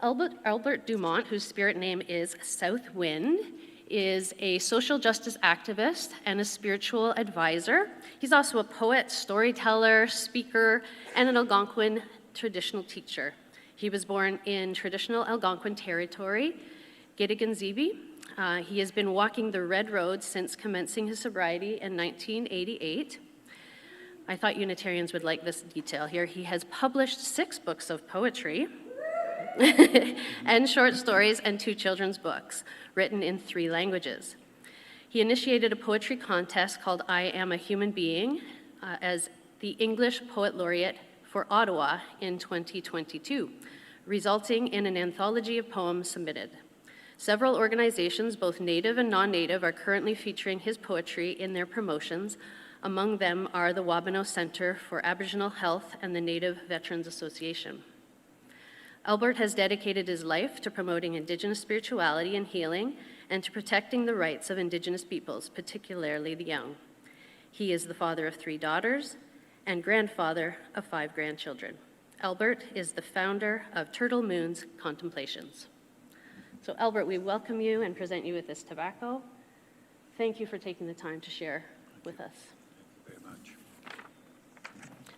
Albert Dumont, whose spirit name is South Wind, is a social justice activist and a spiritual advisor. He's also a poet, storyteller, speaker, and an Algonquin traditional teacher. He was born in traditional Algonquin territory, Gitiganzibi. He has been walking the red road since commencing his sobriety in 1988. I thought Unitarians would like this detail here. He has published 6 books of poetry and short stories and 2 children's books written in 3 languages. He initiated a poetry contest called I Am a Human Being as the English Poet Laureate for Ottawa in 2022, resulting in an anthology of poems submitted. Several organizations, both native and non-native, are currently featuring his poetry in their promotions. Among them are the Wabano Center for Aboriginal Health and the Native Veterans Association. Albert has dedicated his life to promoting Indigenous spirituality and healing and to protecting the rights of Indigenous peoples, particularly the young. He is the father of 3 daughters and grandfather of 5 grandchildren. Albert is the founder of Turtle Moon's Contemplations. So Albert, we welcome you and present you with this tobacco. Thank you for taking the time to share with us. Very much.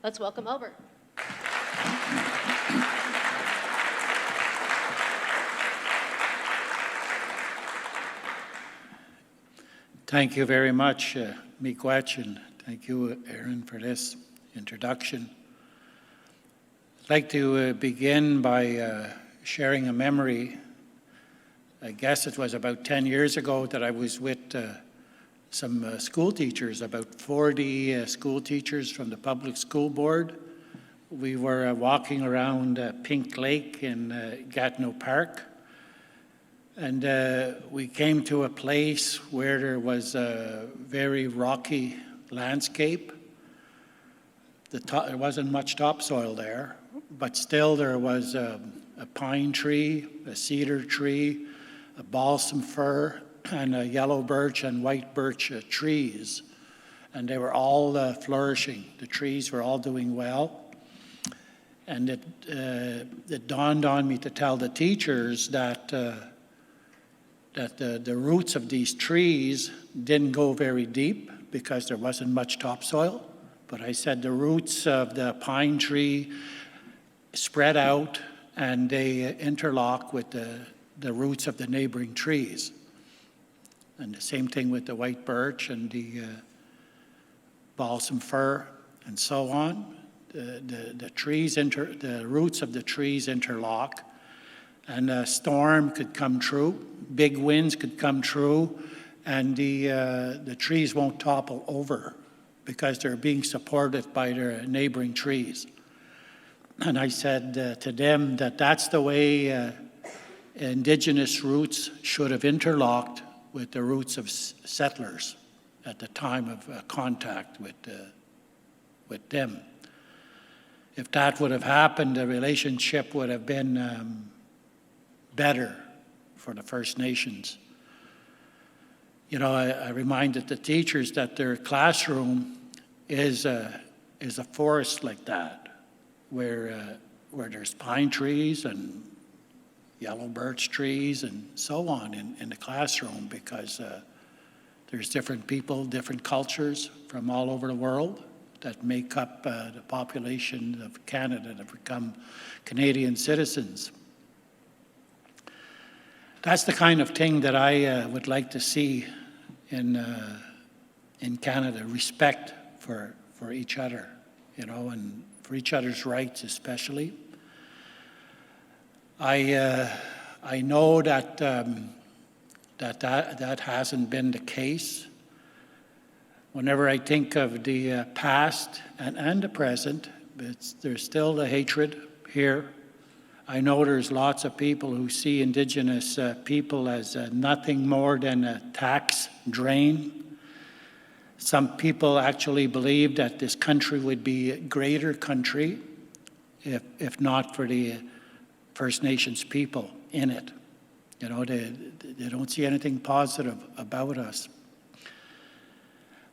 Let's welcome Albert. Thank you very much, Miigwech, and thank you, Aaron, for this introduction. I'd like to begin by sharing a memory. I guess it was about 10 years ago that I was with some school teachers, about 40 school teachers from the public school board. We were walking around Pink Lake in Gatineau Park, and we came to a place where there was a very rocky landscape. There wasn't much topsoil there, but still there was a pine tree, a cedar tree, a balsam fir, and a yellow birch and white birch trees. And they were all flourishing. The trees were all doing well. And it dawned on me to tell the teachers that the roots of these trees didn't go very deep because there wasn't much topsoil. But I said the roots of the pine tree spread out and they interlock with the roots of the neighboring trees. And the same thing with the white birch and the balsam fir and so on. The roots of the trees interlock, and a storm could come true, big winds could come true, and the trees won't topple over because they're being supported by their neighboring trees. And I said to them that that's the way Indigenous roots should have interlocked with the roots of settlers at the time of contact with them. If that would have happened, the relationship would have been better for the First Nations. You know, I reminded the teachers that their classroom is a forest like that, where there's pine trees and yellow birch trees and so on in the classroom, because there's different people, different cultures from all over the world that make up the population of Canada that have become Canadian citizens. That's the kind of thing that I would like to see in Canada, respect for each other, you know, and for each other's rights especially. I know that that hasn't been the case. Whenever I think of the past and the present, there's still the hatred here. I know there's lots of people who see Indigenous people as nothing more than a tax drain. Some people actually believe that this country would be a greater country if not for the First Nations people in it. You know, they don't see anything positive about us.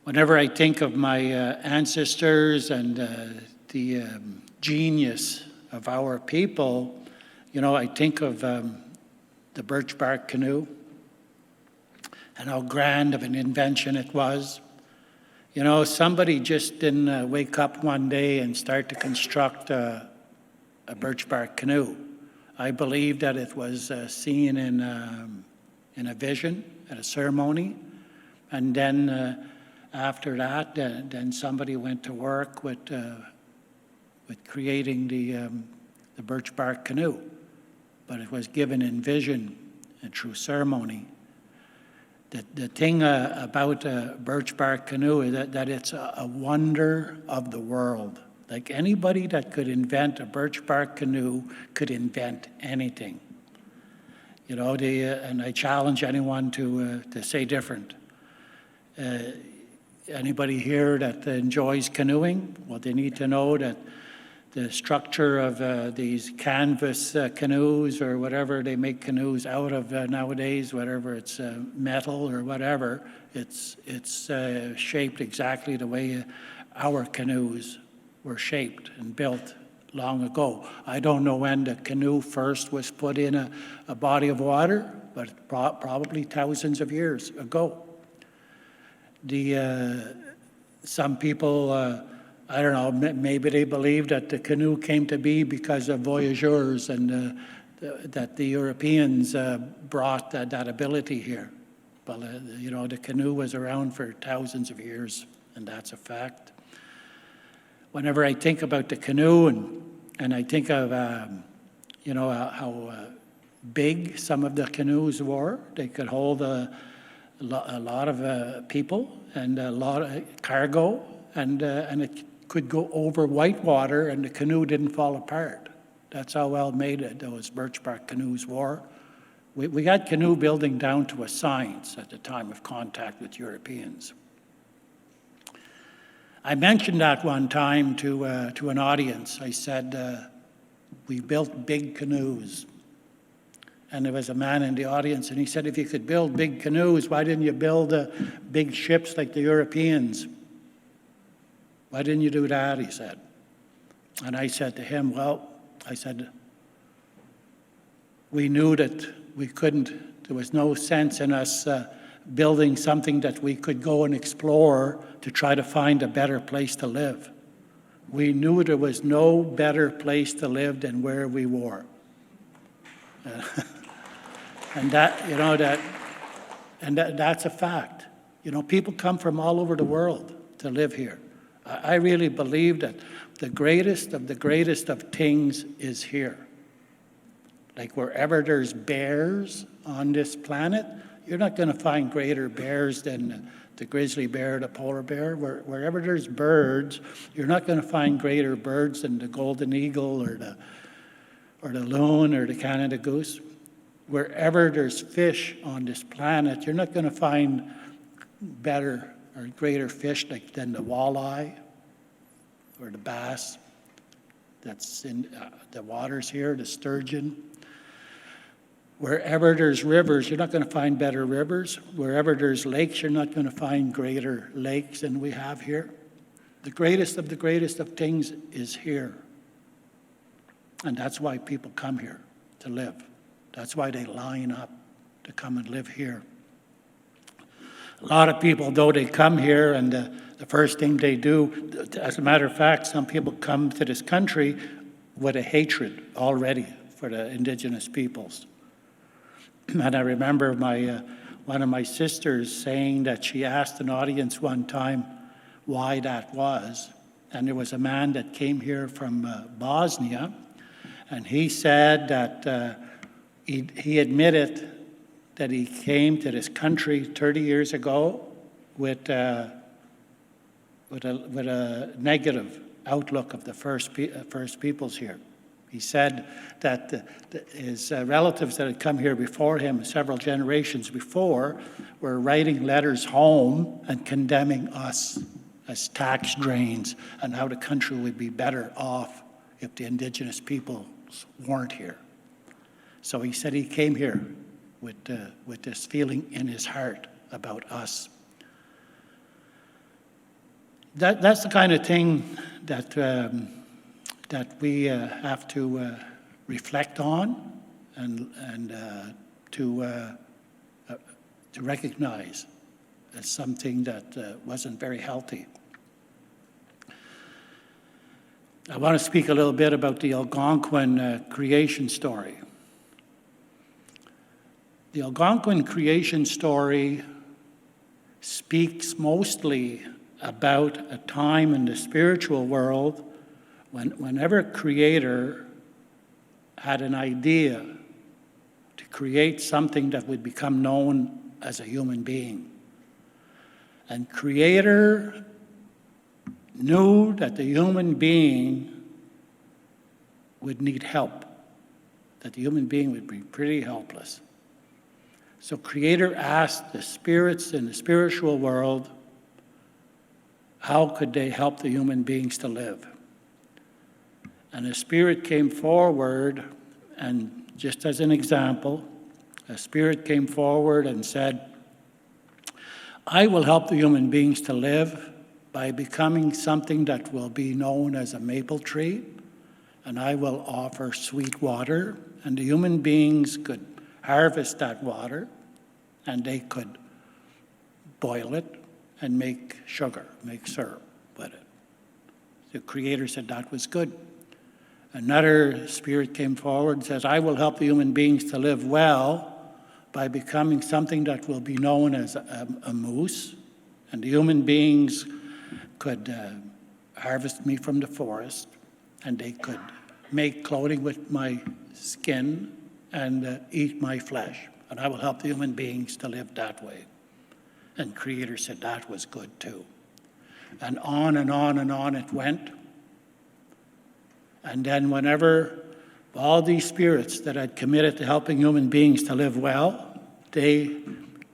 Whenever I think of my ancestors and the genius of our people, I think of the birch bark canoe and how grand of an invention it was. Somebody just didn't wake up one day and start to construct a birch bark canoe. I believe that it was seen in a vision at a ceremony, and then after that, then somebody went to work with creating the birch bark canoe. But it was given in vision and through ceremony. The thing about a birch bark canoe is that it's a wonder of the world. Like anybody that could invent a birch bark canoe could invent anything. And I challenge anyone to say different. Anybody here that enjoys canoeing? Well, they need to know that the structure of these canvas canoes or whatever they make canoes out of nowadays, whatever it's metal or whatever, it's shaped exactly the way our canoes were shaped and built long ago. I don't know when the canoe first was put in a body of water, but probably thousands of years ago. Some people, I don't know, maybe they believe that the canoe came to be because of voyageurs and that the Europeans brought that ability here. Well, the canoe was around for thousands of years, and that's a fact. Whenever I think about the canoe and I think of, how big some of the canoes were, they could hold a lot of people and a lot of cargo, and it could go over white water and the canoe didn't fall apart. That's how well made those birch bark canoes were. We had canoe building down to a science at the time of contact with Europeans. I mentioned that one time to an audience. I said, we built big canoes. And there was a man in the audience, and he said, if you could build big canoes, why didn't you build big ships like the Europeans? Why didn't you do that, he said. And I said to him, we knew that we couldn't, there was no sense in us building something that we could go and explore to try to find a better place to live. We knew there was no better place to live than where we were. And that's a fact. People come from all over the world to live here. I really believe that the greatest of things is here. Like wherever there's bears on this planet, you're not going to find greater bears than the grizzly bear, the polar bear. Wherever there's birds, you're not going to find greater birds than the golden eagle or the loon or the Canada goose. Wherever there's fish on this planet, you're not going to find better or greater fish than the walleye or the bass that's in the waters here, the sturgeon. Wherever there's rivers, you're not going to find better rivers. Wherever there's lakes, you're not going to find greater lakes than we have here. The greatest of things is here. And that's why people come here to live. That's why they line up to come and live here. A lot of people, though, they come here and the first thing they do, as a matter of fact, some people come to this country with a hatred already for the indigenous peoples. And I remember one of my sisters saying that she asked an audience one time why that was. And there was a man that came here from Bosnia, and he said that he admitted that he came to this country 30 years ago with a negative outlook of the first peoples here. He said that his relatives that had come here before him, several generations before, were writing letters home and condemning us as tax drains and how the country would be better off if the indigenous peoples weren't here. So he said he came here with this feeling in his heart about us. That's the kind of thing that we have to reflect on and to recognize as something that wasn't very healthy. I want to speak a little bit about the Algonquin creation story. The Algonquin creation story speaks mostly about a time in the spiritual world whenever a creator had an idea to create something that would become known as a human being. And creator knew that the human being would need help, that the human being would be pretty helpless. So creator asked the spirits in the spiritual world, how could they help the human beings to live? And a spirit came forward, and just as an example, a spirit came forward and said, I will help the human beings to live by becoming something that will be known as a maple tree, and I will offer sweet water, and the human beings could harvest that water, and they could boil it and make sugar, make syrup with it. The creator said that was good. Another spirit came forward and says, I will help the human beings to live well by becoming something that will be known as a moose, and the human beings could harvest me from the forest, and they could make clothing with my skin and eat my flesh, and I will help the human beings to live that way. And Creator said that was good too. And on and on and on it went. And then whenever all these spirits that had committed to helping human beings to live well, they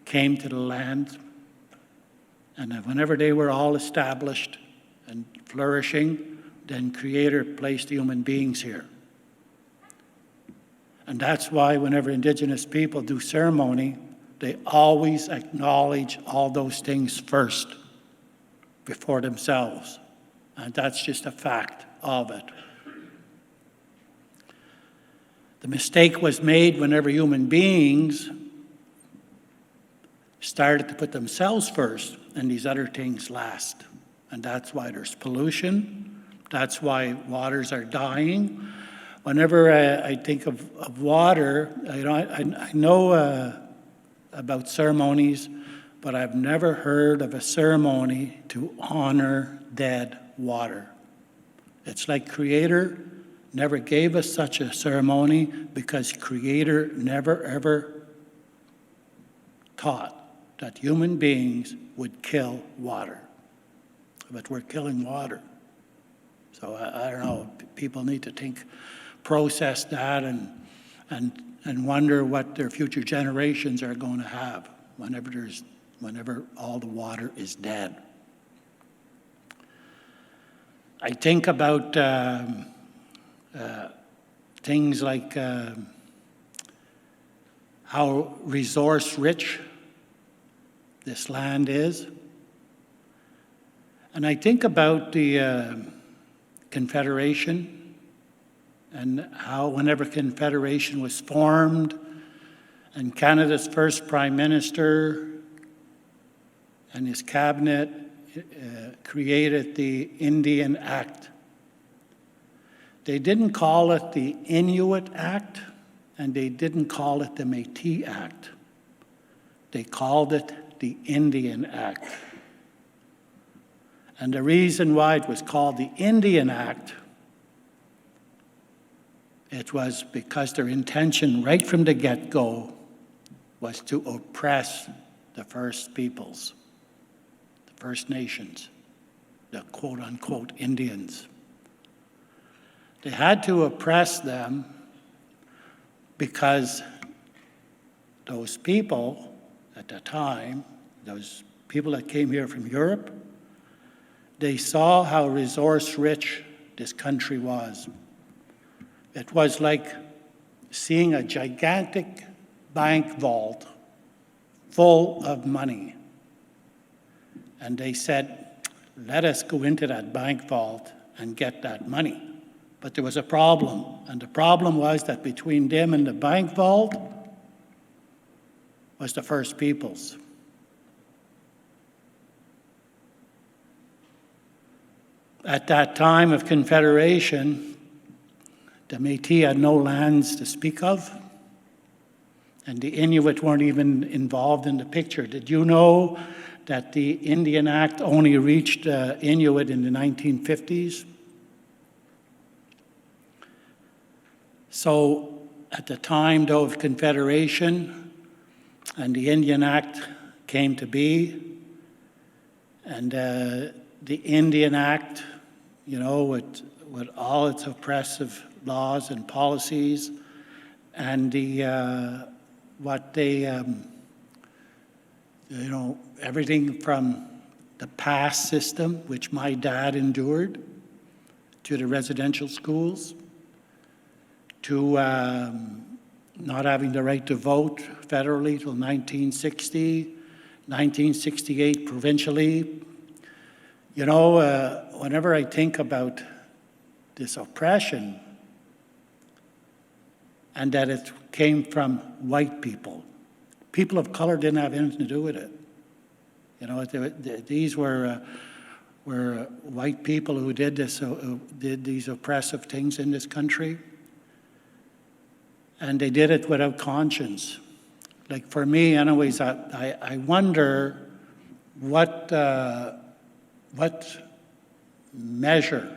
came to the land. And whenever they were all established and flourishing, then Creator placed human beings here. And that's why whenever Indigenous people do ceremony, they always acknowledge all those things first before themselves. And that's just a fact of it. The mistake was made whenever human beings started to put themselves first and these other things last. And that's why there's pollution. That's why waters are dying. Whenever I think of water, I know about ceremonies, but I've never heard of a ceremony to honor dead water. It's like Creator never gave us such a ceremony because Creator never ever taught that human beings would kill water. But we're killing water. So I don't know, people need to process that and wonder what their future generations are going to have whenever all the water is dead. I think about things like how resource-rich this land is. And I think about the Confederation and how whenever Confederation was formed and Canada's first Prime Minister and his cabinet created the Indian Act. They didn't call it the Inuit Act, and they didn't call it the Métis Act. They called it the Indian Act. And the reason why it was called the Indian Act, it was because their intention right from the get-go was to oppress the First Peoples, the First Nations, the quote-unquote Indians. They had to oppress them because those people at the time, those people that came here from Europe, they saw how resource-rich this country was. It was like seeing a gigantic bank vault full of money. And they said, let us go into that bank vault and get that money. But there was a problem, and the problem was that between them and the bank vault was the First Peoples. At that time of Confederation, the Métis had no lands to speak of, and the Inuit weren't even involved in the picture. Did you know that the Indian Act only reached Inuit in the 1950s? So at the time, though, of Confederation, and the Indian Act came to be, and the Indian Act, you know, with all its oppressive laws and policies, and everything from the pass system, which my dad endured, to the residential schools, to not having the right to vote federally till 1960, 1968 provincially. You know, whenever I think about this oppression and that it came from white people, people of color didn't have anything to do with it. You know, these were white people who did this, did these oppressive things in this country. And they did it without conscience. Like for me, anyways, I wonder what measure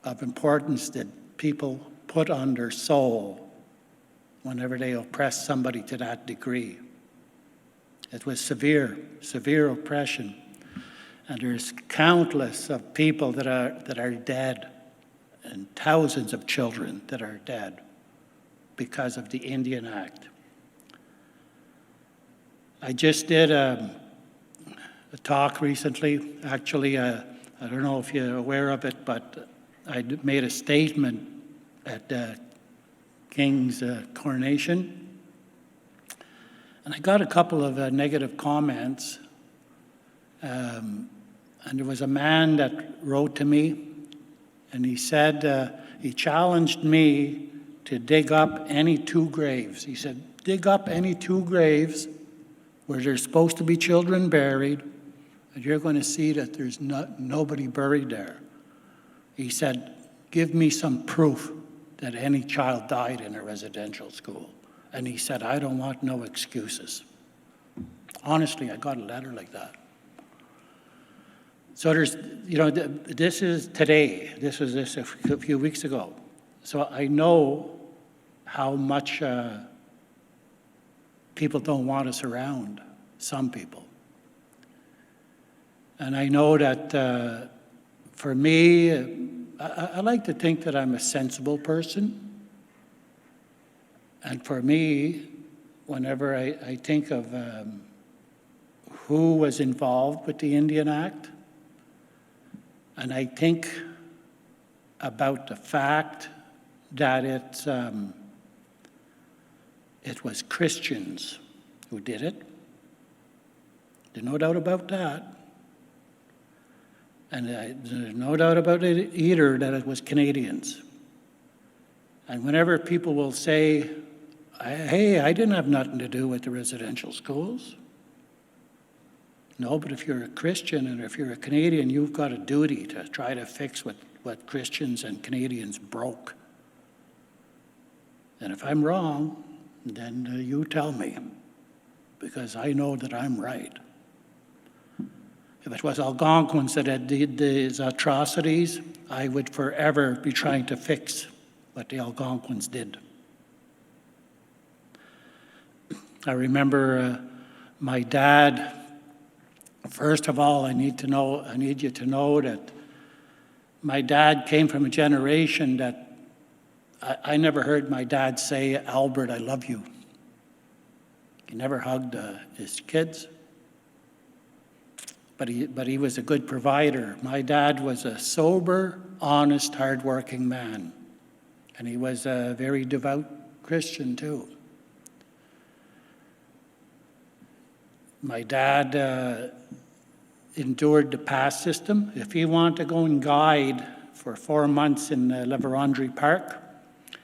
of importance did people put on their soul whenever they oppressed somebody to that degree. It was severe, severe oppression. And there's countless of people that are dead, and thousands of children that are dead because of the Indian Act. I just did a talk recently. Actually, I don't know if you're aware of it, but I made a statement at the King's coronation. And I got a couple of negative comments. And there was a man that wrote to me, and he said, he challenged me to dig up any two graves. He said, dig up any two graves where there's supposed to be children buried, and you're going to see that there's nobody buried there. He said, give me some proof that any child died in a residential school. And he said, I don't want no excuses. Honestly, I got a letter like that. So there's, you know, this is today. This was a few weeks ago. So I know how much people don't want us around, some people. And I know that for me, I like to think that I'm a sensible person. And for me, whenever I think of who was involved with the Indian Act, and I think about the fact that it was Christians who did it. There's no doubt about that. And there's no doubt about it either that it was Canadians. And whenever people will say, hey, I didn't have nothing to do with the residential schools. No, but if you're a Christian and if you're a Canadian, you've got a duty to try to fix what Christians and Canadians broke. And if I'm wrong, then you tell me, because I know that I'm right. If it was Algonquins that did these atrocities, I would forever be trying to fix what the Algonquins did. I remember my dad. First of all, I need you to know that my dad came from a generation that I never heard my dad say, Albert, I love you. He never hugged his kids, but he was a good provider. My dad was a sober, honest, hardworking man, and he was a very devout Christian too. My dad endured the pass system. If he wanted to go and guide for 4 months in La Vérendrye Park.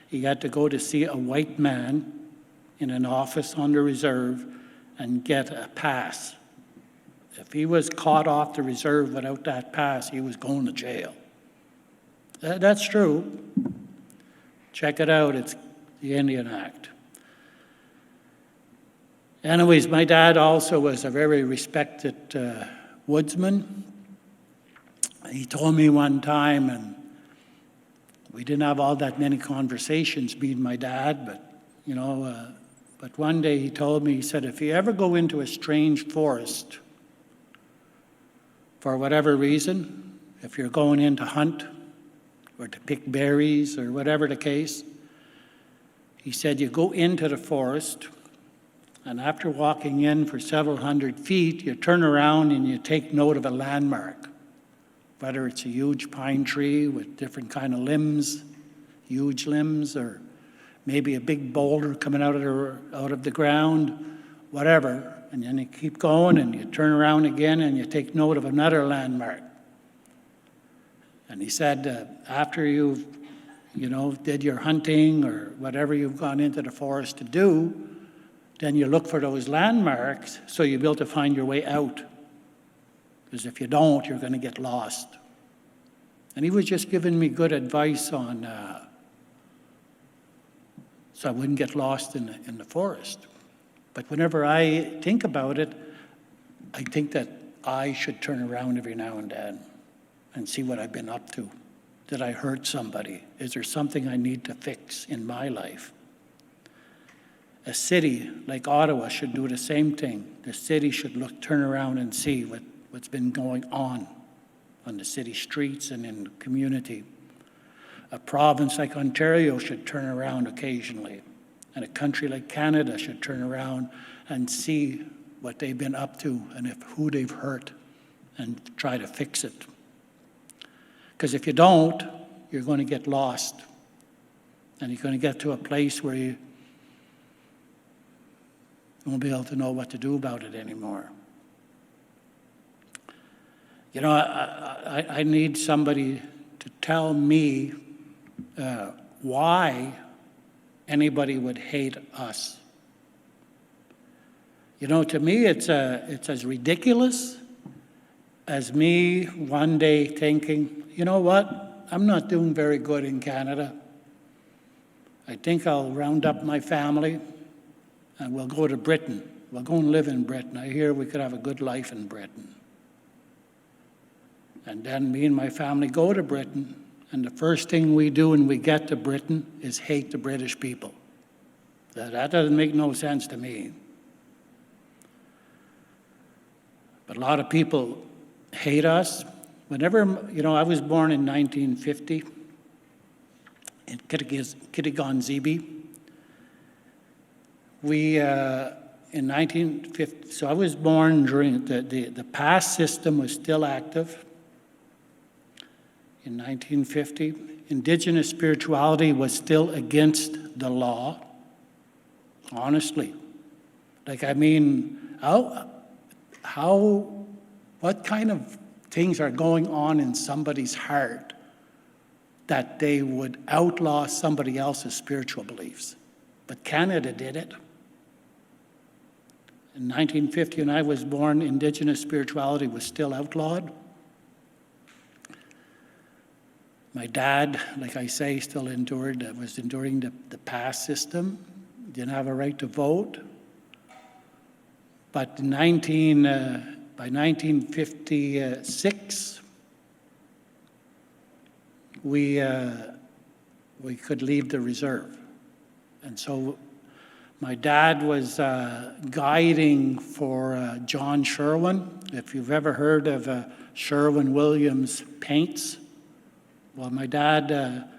He had to go to see a white man in an office on the reserve and get a pass. If he was caught off the reserve without that pass, he was going to jail. That's true. Check it out, it's the Indian Act. Anyways, my dad also was a very respected woodsman. He told me one time, and we didn't have all that many conversations, me and my dad, but one day he told me, he said, if you ever go into a strange forest, for whatever reason, if you're going in to hunt or to pick berries or whatever the case, he said, you go into the forest, and after walking in for several hundred feet, you turn around and you take note of a landmark, whether it's a huge pine tree with different kind of limbs, huge limbs, or maybe a big boulder coming out of the ground, whatever. And then you keep going and you turn around again and you take note of another landmark. And he said, after you've, did your hunting or whatever you've gone into the forest to do, then you look for those landmarks so you'll be able to find your way out. Because if you don't, you're going to get lost. And he was just giving me good advice on, so I wouldn't get lost in the forest. But whenever I think about it, I think that I should turn around every now and then and see what I've been up to. Did I hurt somebody? Is there something I need to fix in my life? A city like Ottawa should do the same thing. The city should turn around and see what's been going on the city streets and in the community. A province like Ontario should turn around occasionally. And a country like Canada should turn around and see what they've been up to and who they've hurt and try to fix it. Because if you don't, you're going to get lost. And you're going to get to a place where you won't be able to know what to do about it anymore. I need somebody to tell me why anybody would hate us. To me, it's as ridiculous as me one day thinking, you know what, I'm not doing very good in Canada. I think I'll round up my family and we'll go to Britain. We'll go and live in Britain. I hear we could have a good life in Britain. And then me and my family go to Britain, and the first thing we do when we get to Britain is hate the British people. That doesn't make no sense to me. But a lot of people hate us. Whenever, I was born in 1950 in Kitigan-Zibi. In 1950, so I was born during the pass system was still active. In 1950, Indigenous spirituality was still against the law. Honestly. What kind of things are going on in somebody's heart that they would outlaw somebody else's spiritual beliefs? But Canada did it. In 1950, when I was born, Indigenous spirituality was still outlawed. My dad, like I say, was enduring the pass system, didn't have a right to vote. But by 1956, we could leave the reserve. And so my dad was guiding for John Sherwin. If you've ever heard of Sherwin-Williams paints, well, my dad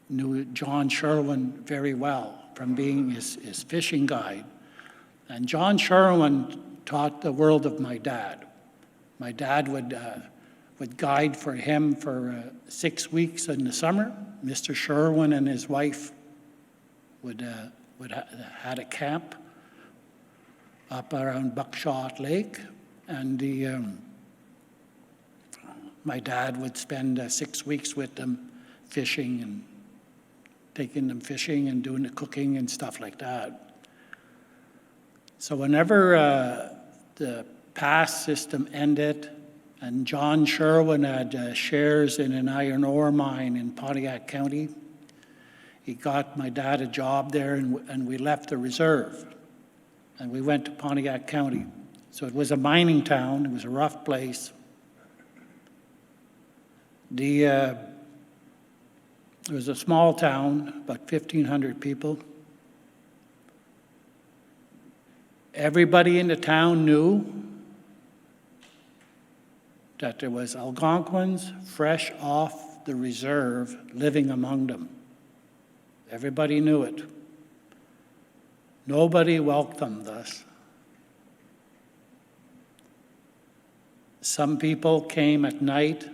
knew John Sherwin very well from being his fishing guide. And John Sherwin taught the world of my dad. My dad would guide for him for 6 weeks in the summer. Mr. Sherwin and his wife had a camp up around Buckshot Lake, and My dad would spend 6 weeks with them fishing and taking them fishing and doing the cooking and stuff like that. So whenever the pass system ended and John Sherwin had shares in an iron ore mine in Pontiac County, he got my dad a job there, and we left the reserve. And we went to Pontiac County. So it was a mining town. It was a rough place. It was a small town, about 1,500 people. Everybody in the town knew that there was Algonquins fresh off the reserve living among them. Everybody knew it. Nobody welcomed us. Some people came at night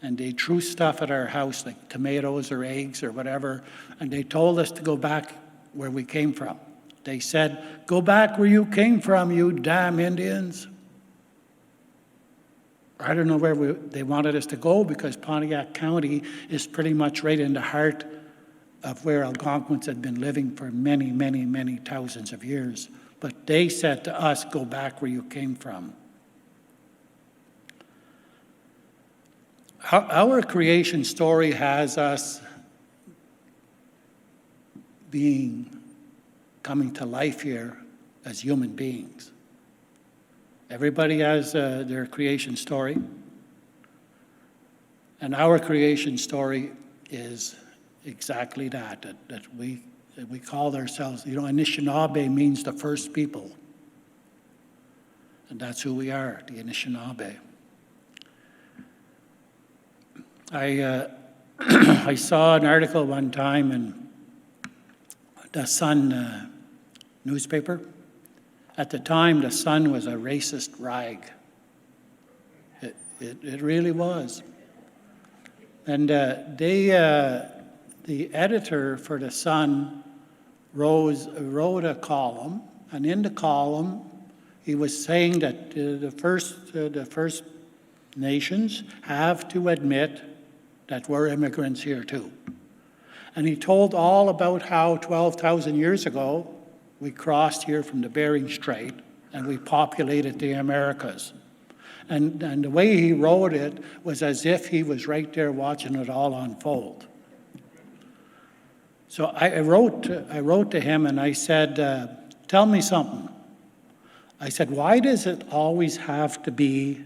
and they threw stuff at our house, like tomatoes or eggs or whatever, and they told us to go back where we came from. They said, "Go back where you came from, you damn Indians." I don't know where they wanted us to go, because Pontiac County is pretty much right in the heart of where Algonquins had been living for many, many, many thousands of years. But they said to us, "Go back where you came from." Our creation story has us coming to life here as human beings. Everybody has their creation story. And our creation story is exactly that we call ourselves, Anishinaabe means the first people. And that's who we are, the Anishinaabe. I saw an article one time in the Sun newspaper. At the time, the Sun was a racist rag. It really was. And the editor for the Sun wrote a column, and in the column, he was saying that the First Nations have to admit that we're immigrants here too. And he told all about how 12,000 years ago, we crossed here from the Bering Strait and we populated the Americas. And the way he wrote it was as if he was right there watching it all unfold. So I wrote to him and I said, "Tell me something." I said, "Why does it always have to be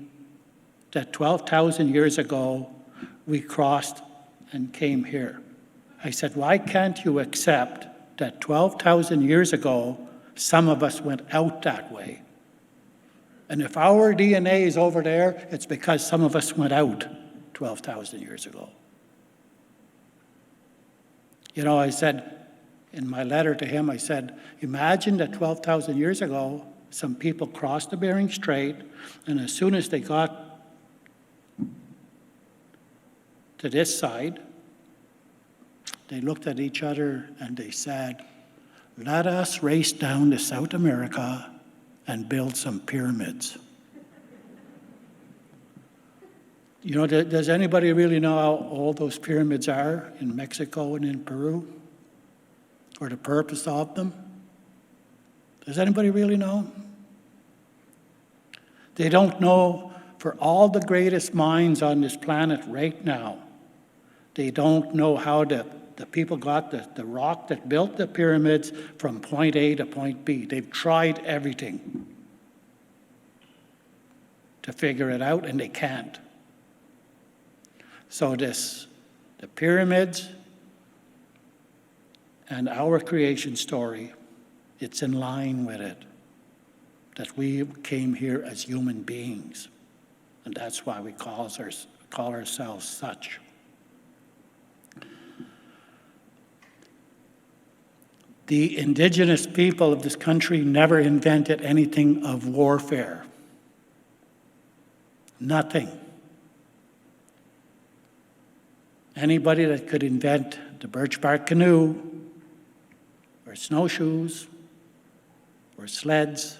that 12,000 years ago we crossed and came here?" I said, "Why can't you accept that 12,000 years ago some of us went out that way? And if our DNA is over there, it's because some of us went out 12,000 years ago." I said, in my letter to him, I said, imagine that 12,000 years ago, some people crossed the Bering Strait, and as soon as they got to this side, they looked at each other and they said, "Let us race down to South America and build some pyramids." Does anybody really know how old those pyramids are in Mexico and in Peru? Or the purpose of them? Does anybody really know? They don't know. For all the greatest minds on this planet right now, they don't know how the people got the rock that built the pyramids from point A to point B. They've tried everything to figure it out, and they can't. So the pyramids and our creation story, it's in line with it, that we came here as human beings, and that's why we call ourselves such. The indigenous people of this country never invented anything of warfare. Nothing. Anybody that could invent the birch bark canoe, or snowshoes, or sleds,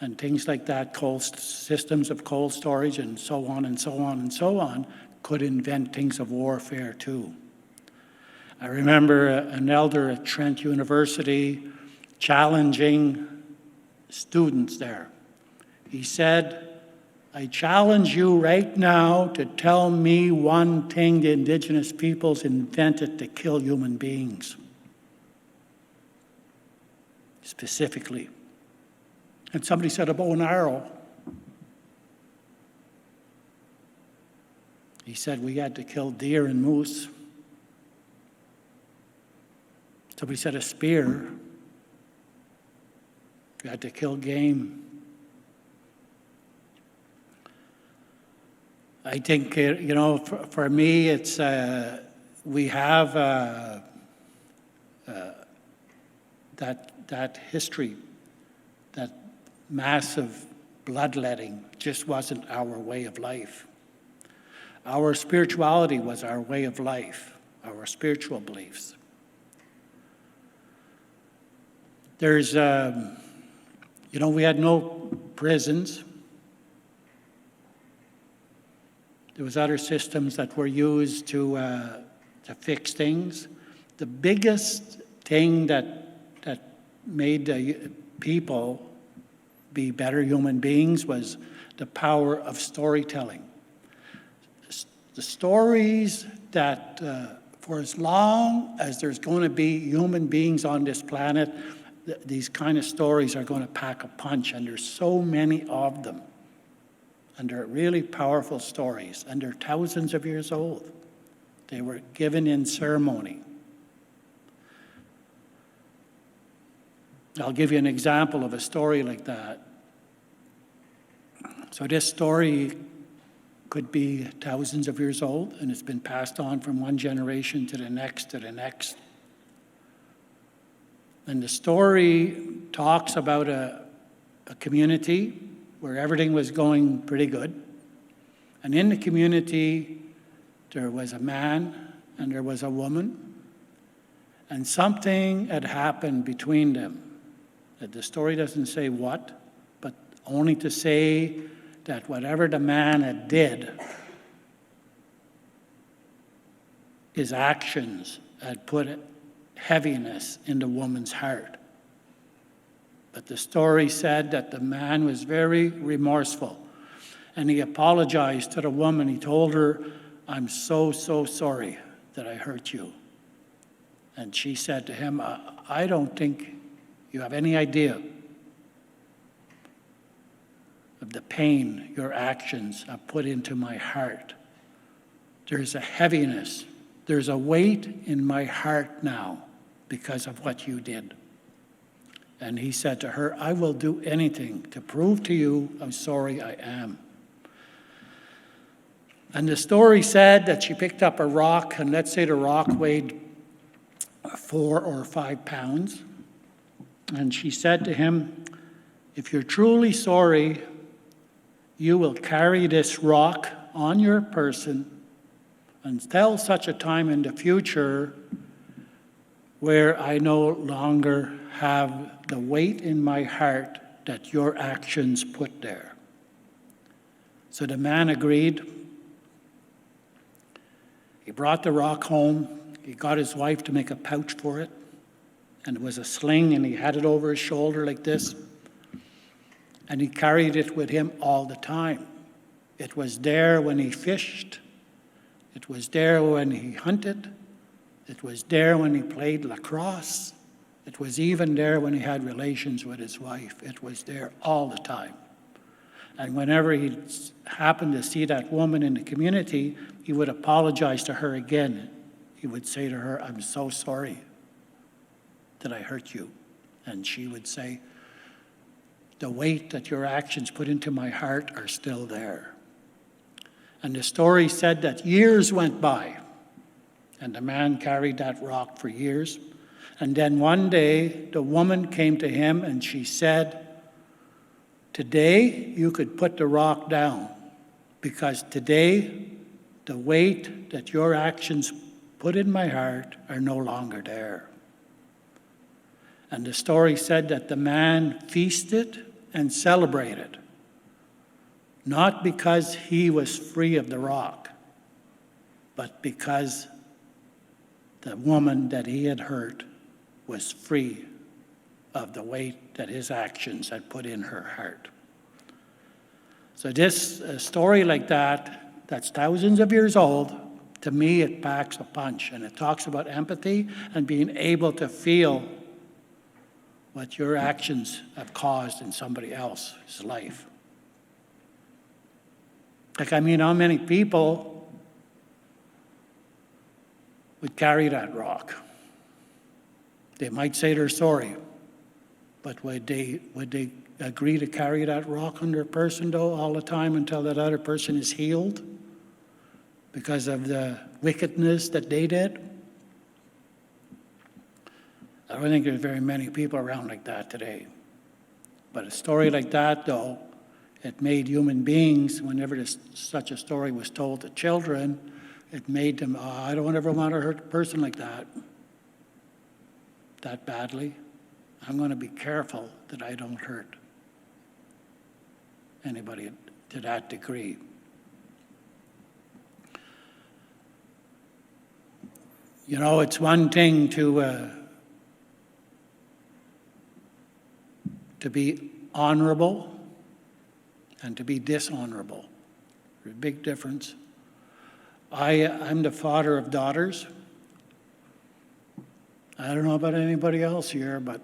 and things like that, systems of cold storage and so on and so on and so on, could invent things of warfare too. I remember an elder at Trent University challenging students there. He said, I challenge you right now to tell me one thing the indigenous peoples invented to kill human beings. Specifically. And somebody said a bow and arrow. He said we had to kill deer and moose. Somebody said a spear. We had to kill game. I think, for me, it's, we have that history, that massive bloodletting just wasn't our way of life. Our spirituality was our way of life, our spiritual beliefs. There's, we had no prisons. There was other systems that were used to fix things. The biggest thing that made the people be better human beings was the power of storytelling. The stories that, for as long as there's going to be human beings on this planet, these kind of stories are going to pack a punch, and there's so many of them. And they're really powerful stories, and they're thousands of years old. They were given in ceremony. I'll give you an example of a story like that. So this story could be thousands of years old, and it's been passed on from one generation to the next to the next. And the story talks about a community where everything was going pretty good. And in the community, there was a man and there was a woman, and something had happened between them. The story doesn't say what, but only to say that whatever the man had did, his actions had put heaviness in the woman's heart. But the story said that the man was very remorseful, and he apologized to the woman. He told her, I'm so sorry that I hurt you. And she said to him, I don't think you have any idea of the pain your actions have put into my heart. There's a heaviness, there's a weight in my heart now because of what you did. And he said to her, I will do anything to prove to you how sorry I am. And the story said that she picked up a rock, and let's say the rock weighed 4 or 5 pounds. And she said to him, if you're truly sorry, you will carry this rock on your person until such a time in the future where I no longer have the weight in my heart that your actions put there. So the man agreed. He brought the rock home. He got his wife to make a pouch for it. And it was a sling, and he had it over his shoulder like this. And he carried it with him all the time. It was there when he fished. It was there when he hunted. It was there when he played lacrosse. It was even there when he had relations with his wife. It was there all the time. And whenever he happened to see that woman in the community, he would apologize to her again. He would say to her, I'm so sorry that I hurt you. And she would say, the weight that your actions put into my heart are still there. And the story said that years went by, and the man carried that rock for years. And then one day, the woman came to him and she said, today you could put the rock down, because today the weight that your actions put in my heart are no longer there. And the story said that the man feasted and celebrated, not because he was free of the rock, but because the woman that he had hurt was free of the weight that his actions had put in her heart. So this story like that, that's thousands of years old, to me it packs a punch, and it talks about empathy and being able to feel what your actions have caused in somebody else's life. Like, I mean, how many people would carry that rock? They might say they're sorry, but would they agree to carry that rock on their person, though, all the time until that other person is healed because of the wickedness that they did? I don't think there's very many people around like that today. But a story like that, though, it made human beings, whenever such a story was told to children, it made them, I don't ever want to hurt a person like that badly. I'm going to be careful that I don't hurt anybody to that degree. You know, it's one thing to be honorable and to be dishonorable. There's a big difference. I'm the father of daughters. I don't know about anybody else here, but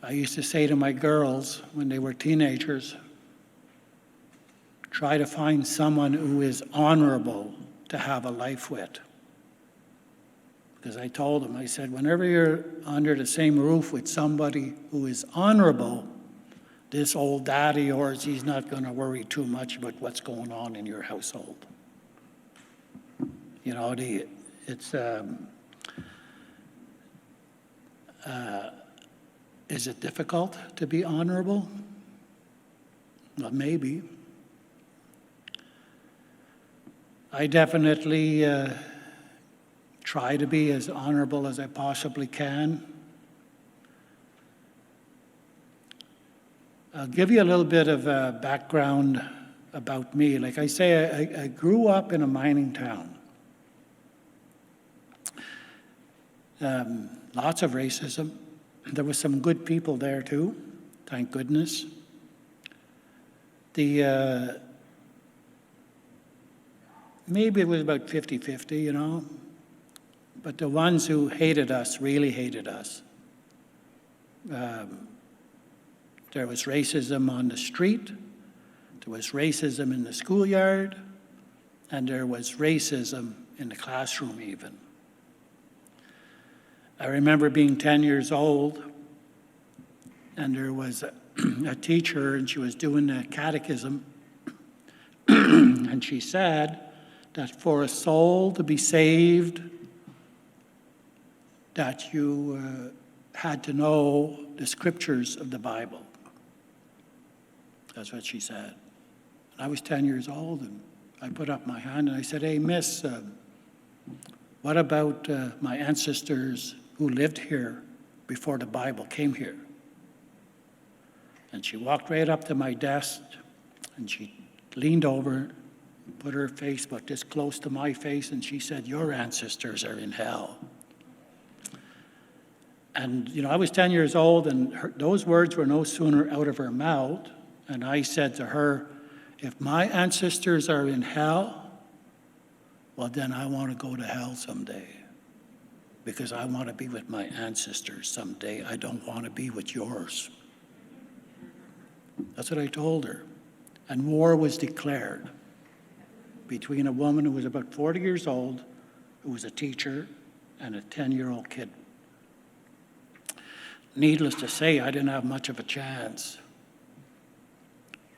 I used to say to my girls when they were teenagers, try to find someone who is honorable to have a life with. Because I told them, I said, whenever you're under the same roof with somebody who is honorable, this old daddy of yours, he's not going to worry too much about what's going on in your household. You know, is it difficult to be honorable? Well, maybe. I definitely try to be as honorable as I possibly can. I'll give you a little bit of background about me. Like I say, I grew up in a mining town. Lots of racism. There was some good people there too, thank goodness. Maybe it was about 50-50, you know. But the ones who hated us really hated us. There was racism on the street, there was racism in the schoolyard, and there was racism in the classroom even. I remember being 10 years old, and there was a teacher, and she was doing a catechism, and she said that for a soul to be saved, that you had to know the scriptures of the Bible. That's what she said. And I was 10 years old, and I put up my hand, and I said, hey, miss, what about my ancestors who lived here before the Bible came here? And she walked right up to my desk, and she leaned over, put her face about this close to my face, and she said, your ancestors are in hell. And, you know, I was 10 years old, and those words were no sooner out of her mouth, and I said to her, if my ancestors are in hell, well, then I want to go to hell someday, because I want to be with my ancestors someday. I don't want to be with yours. That's what I told her. And war was declared between a woman who was about 40 years old, who was a teacher, and a 10-year-old kid. Needless to say, I didn't have much of a chance.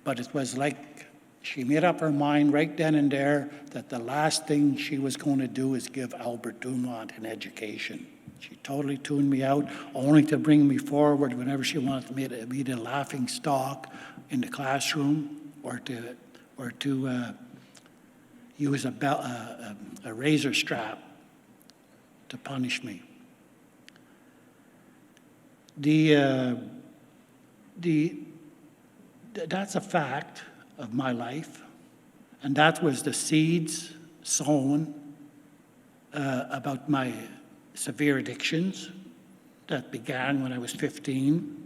But it was like she made up her mind right then and there that the last thing she was going to do is give Albert Dumont an education. She totally tuned me out, only to bring me forward whenever she wanted me to be the laughing stock in the classroom, or to use a razor strap to punish me. that's a fact of my life, and that was the seeds sown about my severe addictions that began when I was 15.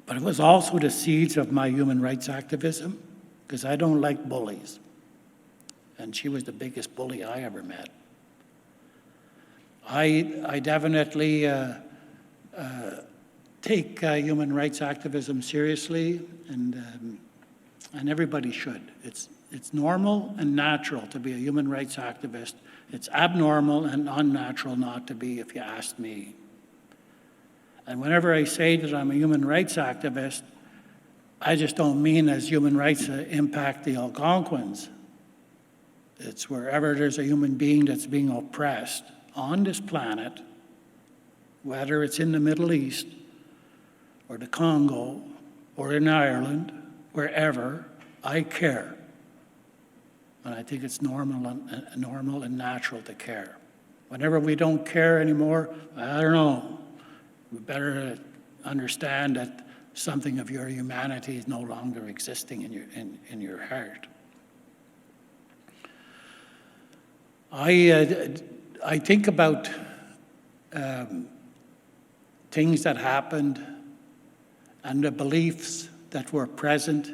But it was also the seeds of my human rights activism, because I don't like bullies. And she was the biggest bully I ever met. I definitely take human rights activism seriously, and everybody should. It's normal and natural to be a human rights activist. It's abnormal and unnatural not to be, if you ask me. And whenever I say that I'm a human rights activist, I just don't mean as human rights impact the Algonquins. It's wherever there's a human being that's being oppressed on this planet, whether it's in the Middle East or the Congo or in Ireland, wherever, I care. And I think it's normal and natural to care. Whenever we don't care anymore, I don't know, we better understand that something of your humanity is no longer existing in your heart. I think about things that happened and the beliefs that were present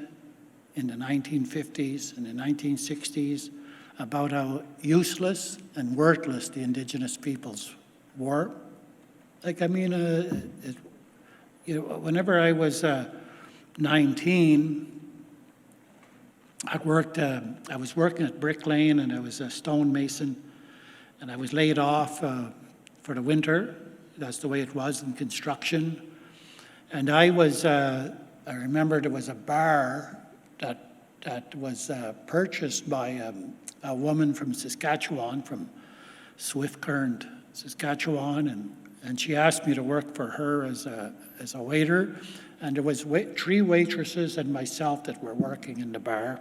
in the 1950s and the 1960s about how useless and worthless the Indigenous peoples were. Like, I mean, whenever I was 19, I was working at Brick Lane, and I was a stonemason, and I was laid off for the winter. That's the way it was in construction. And I remember there was a bar that was purchased by a woman from Saskatchewan, from Swift Current, Saskatchewan, and she asked me to work for her as a waiter. And there was 3 waitresses and myself that were working in the bar.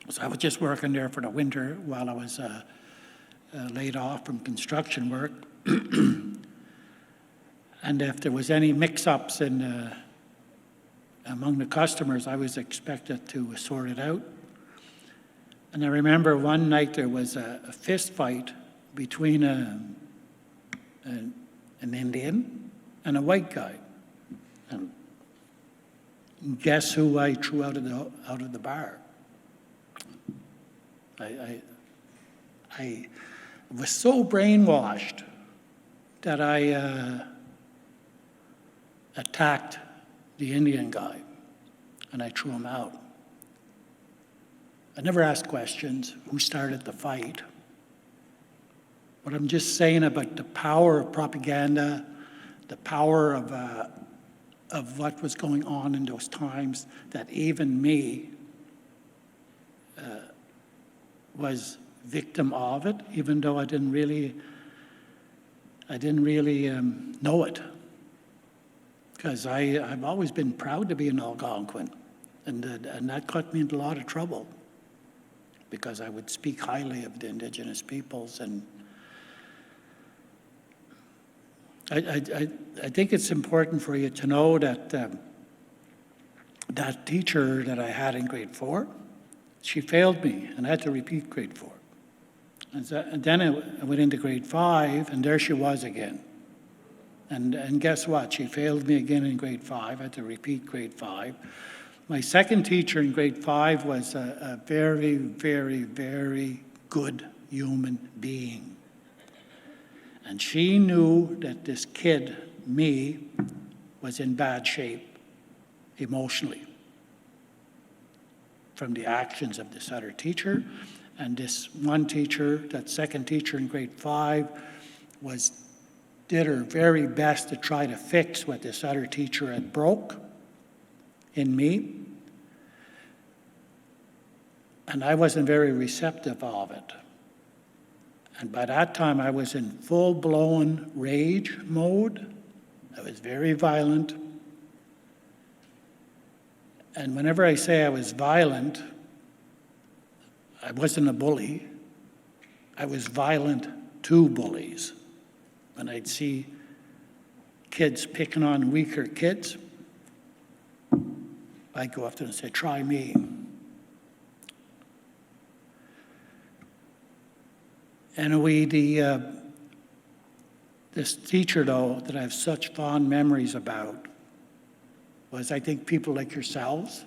So I was just working there for the winter while I was laid off from construction work. And if there was any mix-ups among the customers, I was expected to sort it out. And I remember one night there was a fist fight between an Indian and a white guy. And guess who I threw out of the bar? I was so brainwashed that I attacked the Indian guy, and I threw him out. I never asked questions, who started the fight. But I'm just saying about the power of propaganda, the power of what was going on in those times, that even me was victim of it, even though I didn't really know it. Because I've always been proud to be an Algonquin, and that got me into a lot of trouble, because I would speak highly of the Indigenous peoples. And I think it's important for you to know that that teacher that I had in grade 4, she failed me, and I had to repeat grade 4. And then I went into grade 5, and there she was again. And guess what? She failed me again in grade 5. I had to repeat grade 5. My second teacher in grade 5 was a very, very, very good human being. And she knew that this kid, me, was in bad shape emotionally from the actions of this other teacher. And this one teacher, that second teacher in grade 5, did her very best to try to fix what this other teacher had broke in me. And I wasn't very receptive of it. And by that time, I was in full-blown rage mode. I was very violent. And whenever I say I was violent, I wasn't a bully. I was violent to bullies. When I'd see kids picking on weaker kids, I'd go up to them and say, try me. Anyway, this teacher, though, that I have such fond memories about was, I think, people like yourselves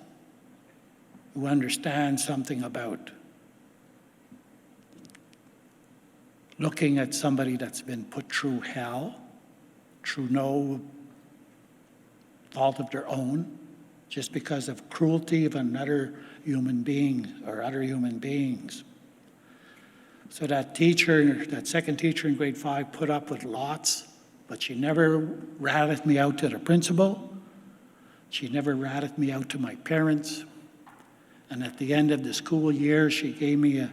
who understand something about looking at somebody that's been put through hell, through no fault of their own, just because of cruelty of another human being or other human beings. So that teacher, that second teacher in grade 5, put up with lots, but she never ratted me out to the principal. She never ratted me out to my parents. And at the end of the school year, she gave me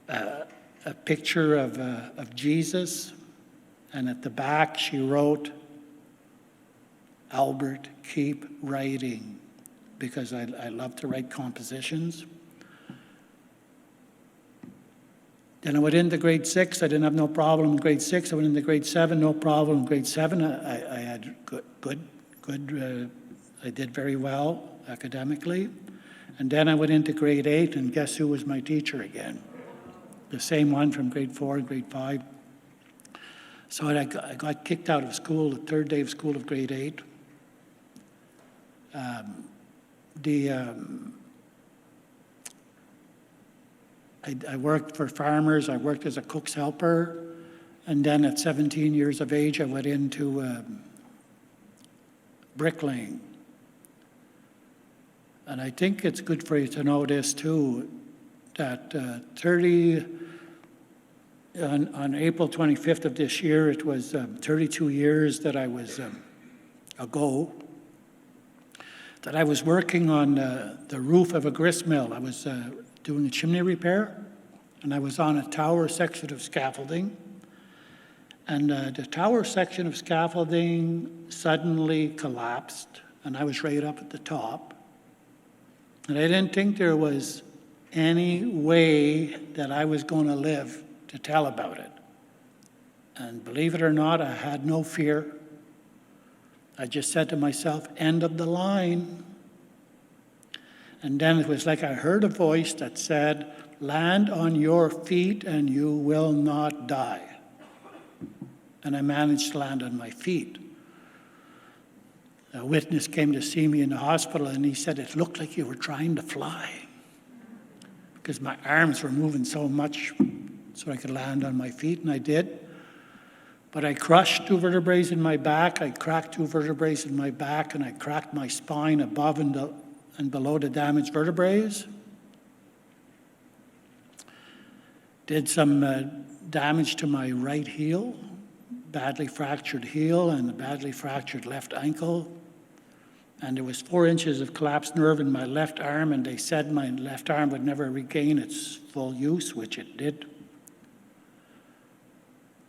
a picture of Jesus. And at the back, she wrote, Albert, keep writing, because I love to write compositions. Then I went into grade 6. I didn't have no problem in grade 6. I went into grade 7, no problem. In grade 7, I had good. I did very well academically. And then I went into grade 8, and guess who was my teacher again? The same one from grade 4 and grade 5. So I got kicked out of school the third day of school of grade 8. I worked for farmers. I worked as a cook's helper. And then at 17 years of age, I went into bricklaying. And I think it's good for you to know this too, that on April 25th of this year, it was 32 years that I was ago, that I was working on the roof of a grist mill. I was doing a chimney repair, and I was on a tower section of scaffolding. And the tower section of scaffolding suddenly collapsed, and I was right up at the top. And I didn't think there was any way that I was going to live to tell about it. And believe it or not, I had no fear. I just said to myself, end of the line. And then it was like I heard a voice that said, land on your feet and you will not die. And I managed to land on my feet. A witness came to see me in the hospital, and he said, it looked like you were trying to fly, because my arms were moving so much so I could land on my feet, and I did. But I crushed 2 vertebrae in my back, I cracked 2 vertebrae in my back, and I cracked my spine above and below the damaged vertebrae. Did some damage to my right heel, badly fractured heel and a badly fractured left ankle. And there was 4 inches of collapsed nerve in my left arm, and they said my left arm would never regain its full use, which it did.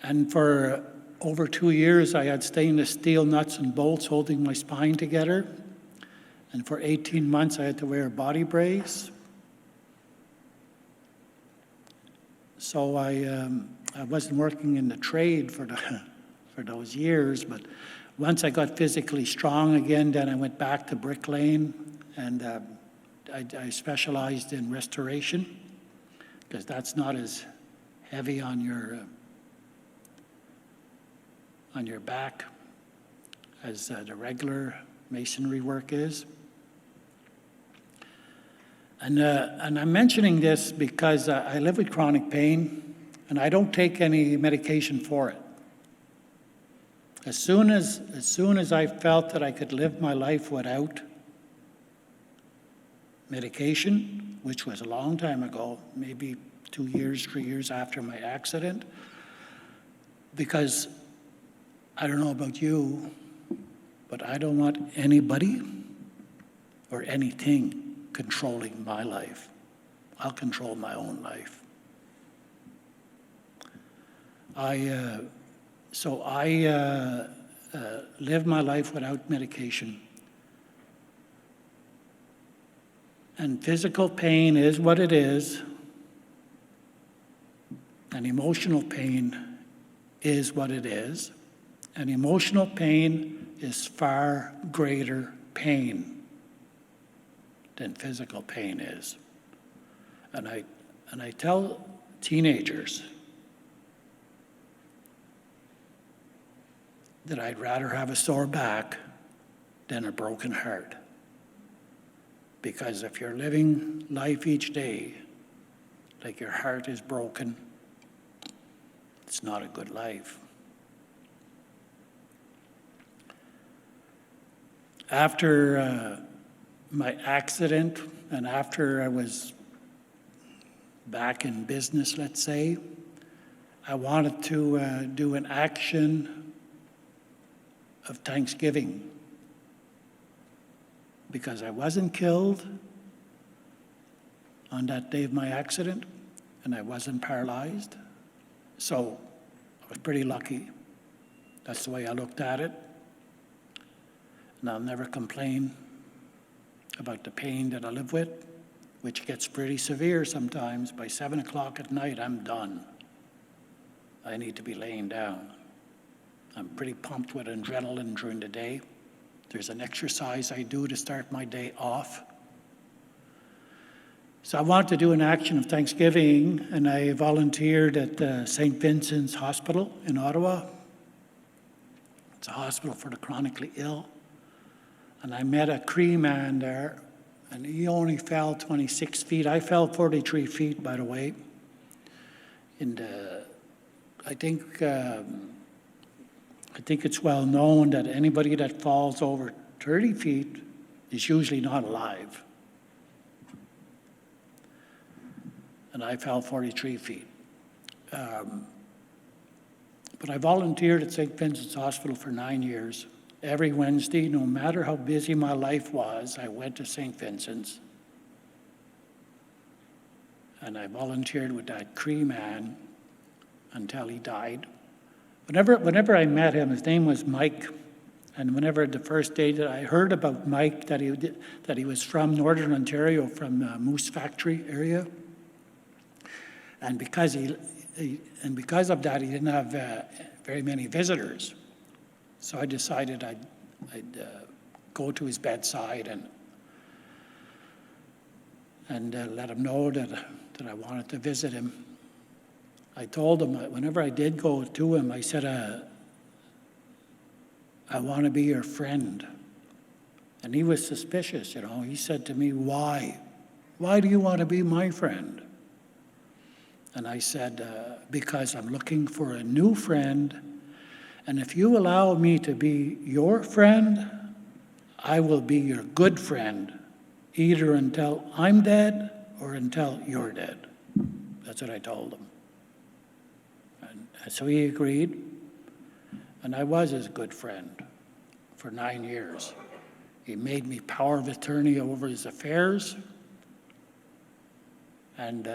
And for over 2 years, I had stainless steel nuts and bolts holding my spine together. And for 18 months, I had to wear a body brace. So I wasn't working in the trade for those years, but once I got physically strong again, then I went back to bricklaying, and I specialized in restoration, because that's not as heavy on your back as the regular masonry work is. And I'm mentioning this because I live with chronic pain, and I don't take any medication for it. As soon as I felt that I could live my life without medication, which was a long time ago, maybe 2 years, 3 years after my accident, because I don't know about you, but I don't want anybody or anything controlling my life. I'll control my own life. So I live my life without medication. And physical pain is what it is, and emotional pain is what it is. And emotional pain is far greater pain than physical pain is. And I tell teenagers that I'd rather have a sore back than a broken heart. Because if you're living life each day like your heart is broken, it's not a good life. After my accident and after I was back in business, let's say, I wanted to do an action of Thanksgiving because I wasn't killed on that day of my accident and I wasn't paralyzed. So I was pretty lucky. That's the way I looked at it. And I'll never complain about the pain that I live with, which gets pretty severe sometimes. By 7 o'clock at night, I'm done. I need to be laying down. I'm pretty pumped with adrenaline during the day. There's an exercise I do to start my day off. So I wanted to do an action of Thanksgiving, and I volunteered at St. Vincent's Hospital in Ottawa. It's a hospital for the chronically ill. And I met a Cree man there, and he only fell 26 feet. I fell 43 feet, by the way. And I think it's well known that anybody that falls over 30 feet is usually not alive. And I fell 43 feet. But I volunteered at St. Vincent's Hospital for 9 years. Every Wednesday, no matter how busy my life was, I went to St. Vincent's. And I volunteered with that Cree man until he died. Whenever I met him, his name was Mike. And whenever the first day that I heard about Mike, that he was from Northern Ontario, from Moose Factory area. And because of that, he didn't have very many visitors. So I decided I'd go to his bedside and let him know that I wanted to visit him. I told him, whenever I did go to him, I said, I want to be your friend. And he was suspicious, He said to me, why? Why do you want to be my friend? And I said, because I'm looking for a new friend. And if you allow me to be your friend, I will be your good friend, either until I'm dead or until you're dead. That's what I told him. And so he agreed, and I was his good friend for 9 years. He made me power of attorney over his affairs, and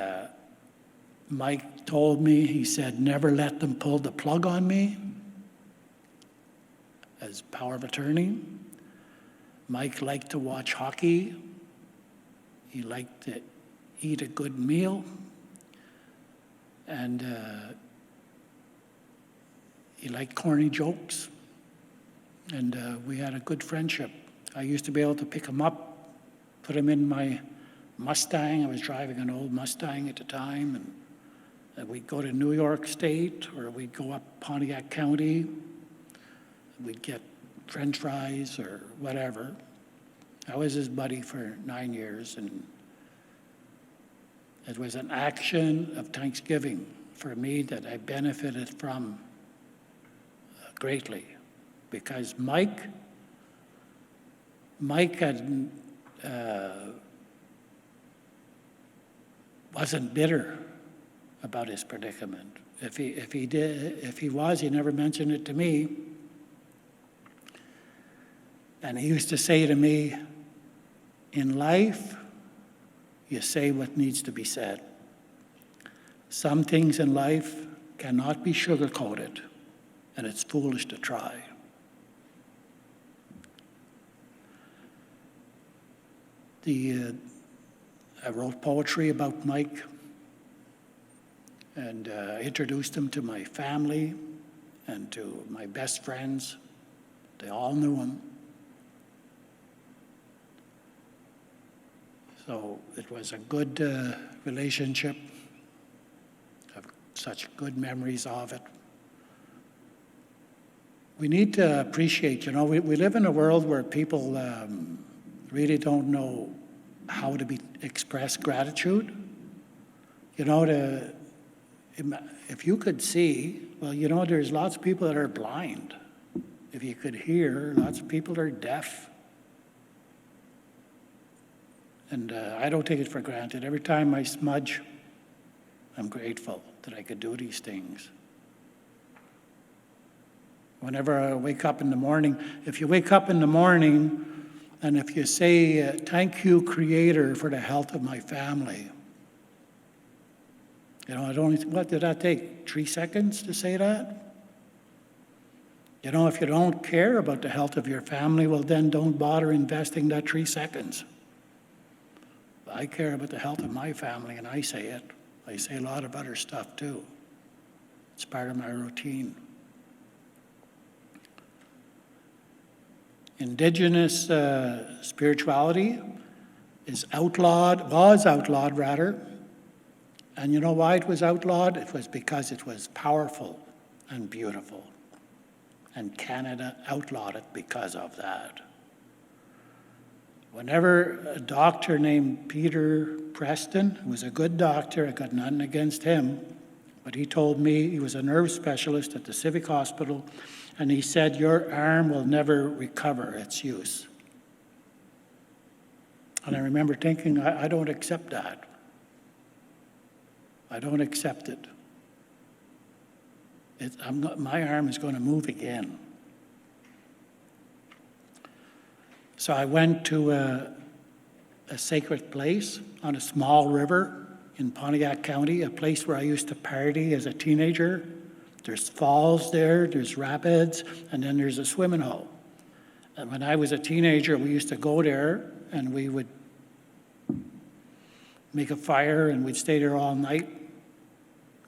Mike told me, he said, never let them pull the plug on me. As power of attorney. Mike liked to watch hockey. He liked to eat a good meal. And he liked corny jokes. And we had a good friendship. I used to be able to pick him up, put him in my Mustang. I was driving an old Mustang at the time. And we'd go to New York State, or we'd go up Pontiac County. We'd get French fries or whatever. I was his buddy for 9 years, and it was an action of Thanksgiving for me that I benefited from greatly, because Mike had wasn't bitter about his predicament. If he was, he never mentioned it to me. And he used to say to me, in life, you say what needs to be said. Some things in life cannot be sugar-coated, and it's foolish to try. I wrote poetry about Mike and introduced him to my family, and to my best friends. They all knew him. So it was a good relationship. I have such good memories of it. We need to appreciate, we live in a world where people really don't know how to express gratitude. If you could see, well, there's lots of people that are blind. If you could hear, lots of people are deaf. And I don't take it for granted. Every time I smudge, I'm grateful that I could do these things. Whenever I wake up in the morning, if you wake up in the morning and if you say, thank you, Creator, for the health of my family. What did that take? 3 seconds to say that? If you don't care about the health of your family, well, then don't bother investing that 3 seconds. I care about the health of my family, and I say it. I say a lot of other stuff, too. It's part of my routine. Indigenous spirituality was outlawed rather. And you know why it was outlawed? It was because it was powerful and beautiful. And Canada outlawed it because of that. Whenever a doctor named Peter Preston, who was a good doctor, I got nothing against him, but he told me, he was a nerve specialist at the Civic Hospital, and he said, your arm will never recover its use. And I remember thinking, I don't accept that. I don't accept it. My arm is going to move again. So I went to a sacred place on a small river in Pontiac County, a place where I used to party as a teenager. There's falls there, there's rapids, and then there's a swimming hole. And when I was a teenager, we used to go there, and we would make a fire, and we'd stay there all night,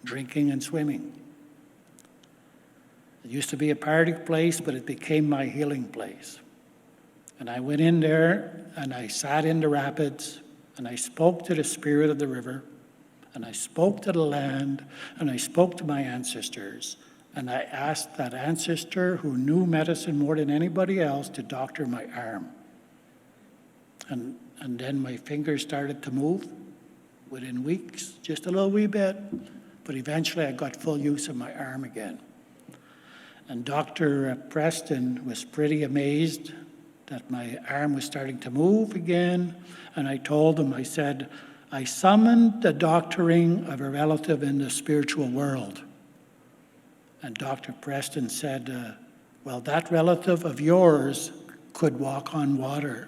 drinking and swimming. It used to be a party place, but it became my healing place. And I went in there, and I sat in the rapids, and I spoke to the spirit of the river, and I spoke to the land, and I spoke to my ancestors. And I asked that ancestor who knew medicine more than anybody else to doctor my arm. And then my fingers started to move within weeks, just a little wee bit. But eventually I got full use of my arm again. And Dr. Preston was pretty amazed that my arm was starting to move again. And I told him, I said, I summoned the doctoring of a relative in the spiritual world. And Dr. Preston said, well, that relative of yours could walk on water.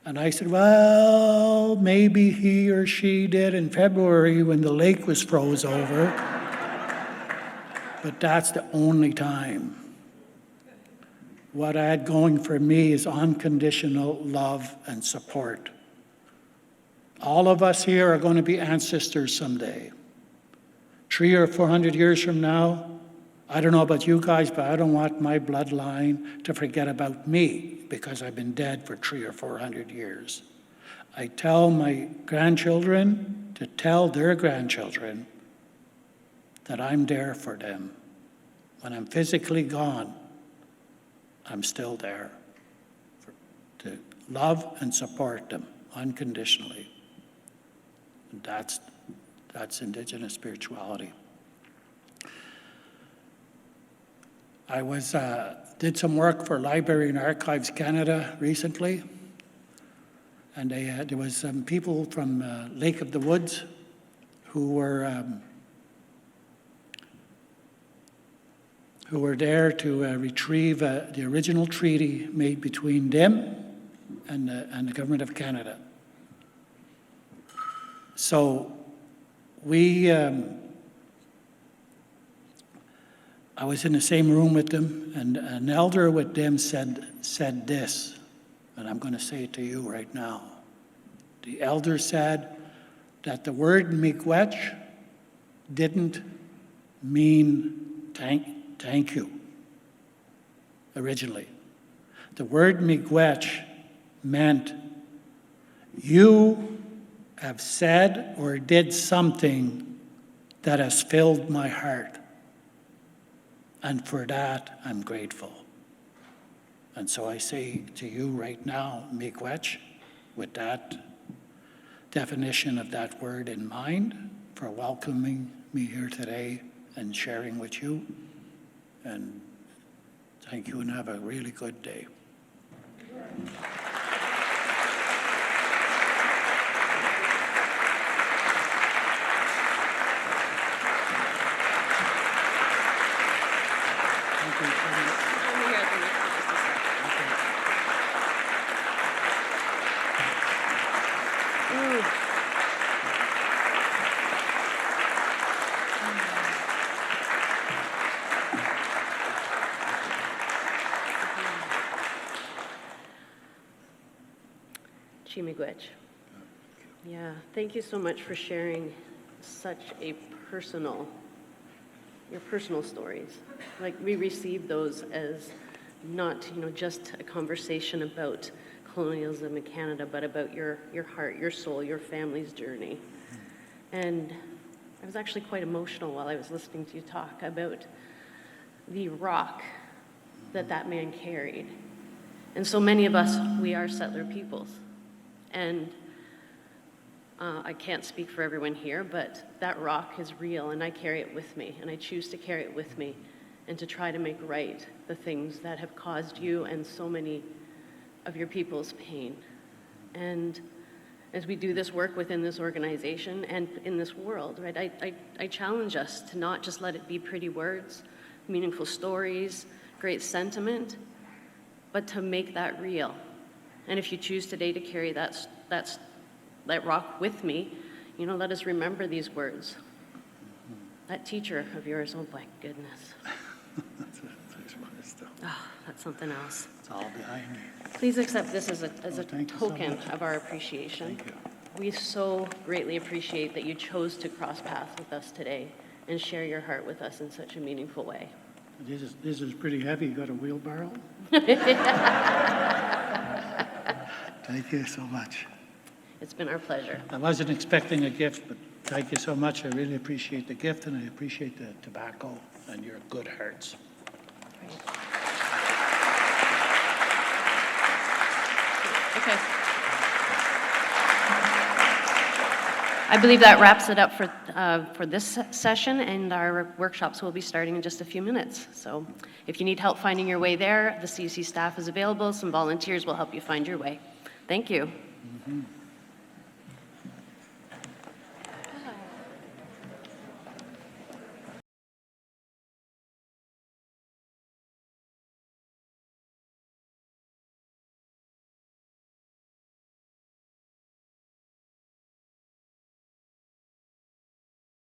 And I said, well, maybe he or she did in February when the lake was froze over. But that's the only time. What I had going for me is unconditional love and support. All of us here are going to be ancestors someday. 300 or 400 years from now, I don't know about you guys, but I don't want my bloodline to forget about me because I've been dead for 300 or 400 years. I tell my grandchildren to tell their grandchildren that I'm there for them. When I'm physically gone, I'm still there to love and support them unconditionally. And that's Indigenous spirituality. I did some work for Library and Archives Canada recently, and there was some people from Lake of the Woods who were there to retrieve the original treaty made between them and the Government of Canada. So I was in the same room with them, and an elder with them said this, and I'm going to say it to you right now. The elder said that the word miigwech didn't mean thank you, originally. The word miigwech meant you have said or did something that has filled my heart. And for that, I'm grateful. And so I say to you right now, miigwech, with that definition of that word in mind, for welcoming me here today and sharing with you. And thank you, and have a really good day. Miigwech. Yeah, thank you so much for sharing such a your personal stories. Like, we receive those as not, just a conversation about colonialism in Canada, but about your heart, your soul, your family's journey. And I was actually quite emotional while I was listening to you talk about the rock that man carried. And so many of us, we are settler peoples. And I can't speak for everyone here, but that rock is real, and I carry it with me, and I choose to carry it with me and to try to make right the things that have caused you and so many of your people's pain. And as we do this work within this organization and in this world, right, I challenge us to not just let it be pretty words, meaningful stories, great sentiment, but to make that real. And if you choose today to carry that rock with me, let us remember these words. That teacher of yours, oh my goodness. Oh, that's something else. It's all behind me. Please accept this as a thank you so token much. of our appreciation. Thank you. We so greatly appreciate that you chose to cross paths with us today and share your heart with us in such a meaningful way. This is pretty heavy. You got a wheelbarrow? Thank you so much. It's been our pleasure. I wasn't expecting a gift, but thank you so much. I really appreciate the gift, and I appreciate the tobacco and your good hearts. Okay. I believe that wraps it up for this session, and our workshops will be starting in just a few minutes. So if you need help finding your way there, the CC staff is available. Some volunteers will help you find your way. Thank you. Mm-hmm.